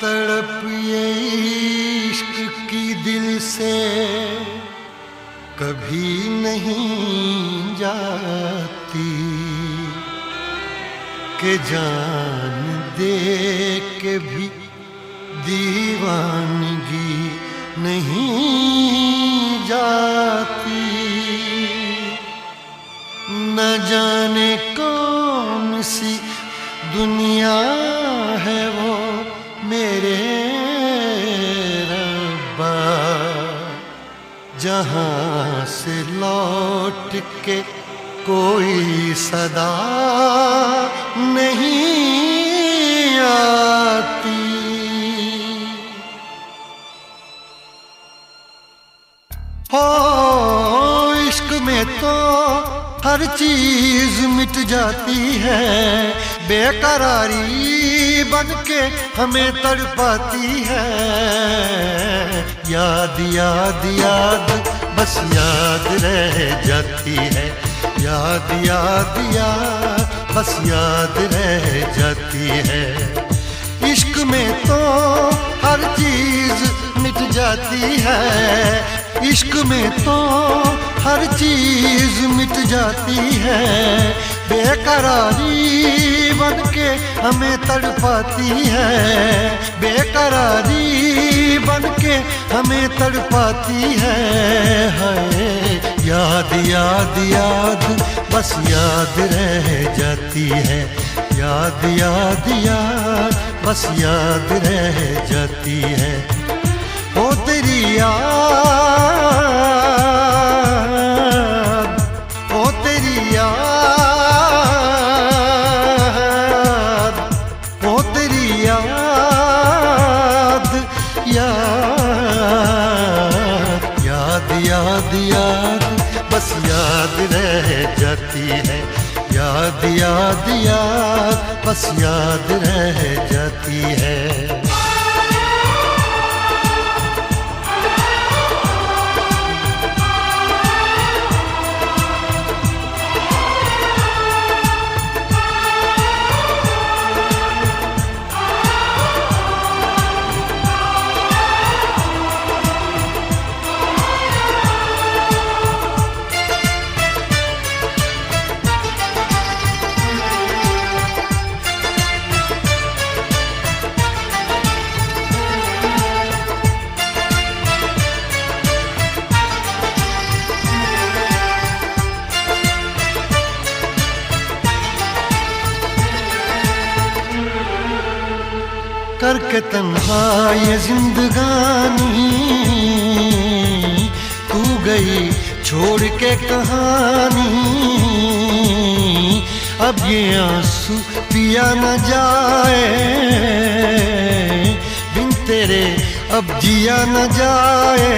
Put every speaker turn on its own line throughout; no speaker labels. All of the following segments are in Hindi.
तड़प ये इश्क की दिल से कभी नहीं जाती कि जान दे के भी दीवानगी नहीं जाती। न जाने कौन सी दुनिया है वो मेरे रब्बा, जहाँ से लौट के कोई सदा नहीं आती। हो इश्क में तो हर चीज मिट जाती है, बेकरारी बन के हमें तड़पाती है। याद याद याद बस याद रह जाती है, याद याद याद बस याद रह जाती है। इश्क में तो हर चीज मिट जाती है, इश्क में तो हर चीज मिट जाती है। बेकरारी बन के हमें तड़पाती है, बेकरारी बन के हमें तड़पाती है। याद याद याद बस याद रह जाती है, याद याद याद बस याद रह जाती है। ओ तेरी याद, ओ तेरी याद, ओ तेरी याद, याद याद याद याद बस याद रह जाती है, याद याद याद बस याद रह जाती है। करके तन्हा ये जिंदगानी तू गई छोड़ के कहानी। अब ये आंसू पिया न जाए बिन तेरे, अब जिया न जाए।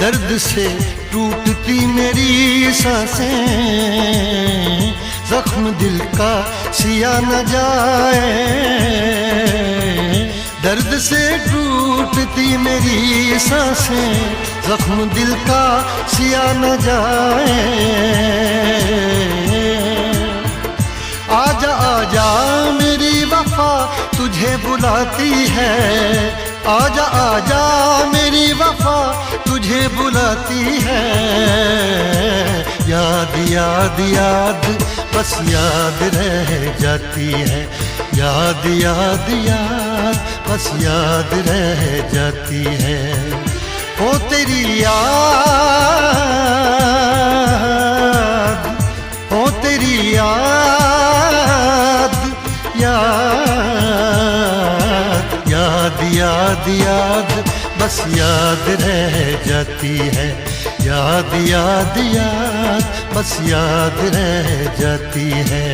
दर्द से टूटती मेरी सांसें, जख्म दिल का सिया न जाए। दर्द से टूटती मेरी सांसें, जख्म दिल का सिया न जाए। आजा आजा मेरी वफा तुझे बुलाती है, आजा आजा मेरी वफा तुझे बुलाती है। याद याद याद बस याद रह जाती है, याद याद याद बस याद रह जाती है। ओ तेरी याद, ओ तेरी याद, याद याद याद याद बस याद रह जाती है, याद याद याद बस याद रह जाती है।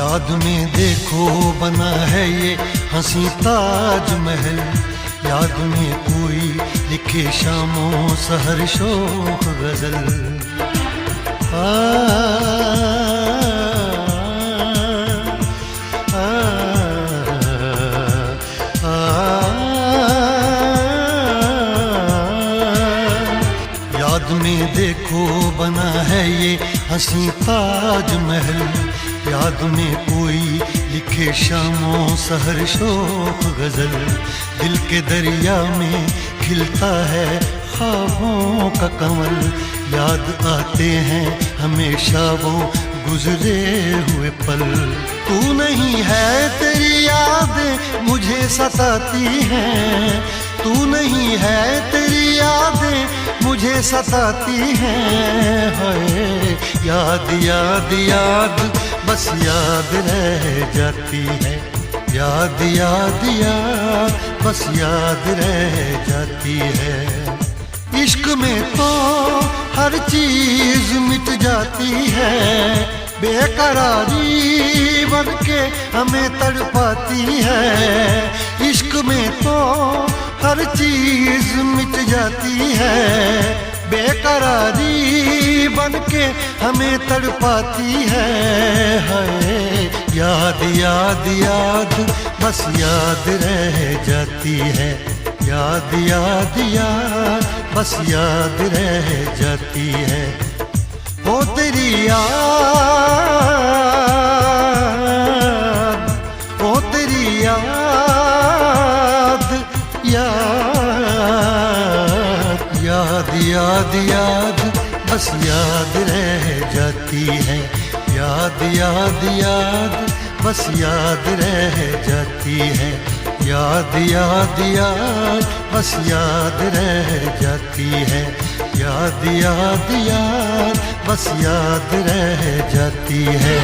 याद में देखो बना है ये हंसी ताजमहल, याद में कोई लिखे शामों सहर शोख गजल। याद में देखो बना है ये हंसी ताजमहल, याद में कोई लिखे शामों सहर शोक गजल। दिल के दरिया में खिलता है ख्वाबों का कमल, याद आते हैं हमेशा वो गुजरे हुए पल। तू नहीं है तेरी यादें मुझे सताती हैं, तू नहीं है तेरी यादें मुझे सताती हैं। हाय याद याद याद बस याद रह जाती है, याद याद याद बस याद रह जाती है। इश्क में तो हर चीज मिट जाती है, बेकरारी बन के हमें तड़पाती है। इश्क में तो हर चीज मिट जाती है, बेकरारी बन के हमें तड़पाती है। हाय याद याद याद बस याद रह जाती है, याद याद याद बस याद रह जाती है। ओ तेरी याद, ओ तेरी याद, याद याद याद याद बस याद रह जाती है, याद याद याद बस याद रह जाती है। याद याद याद बस याद रह जाती है, याद याद याद बस याद रह जाती है।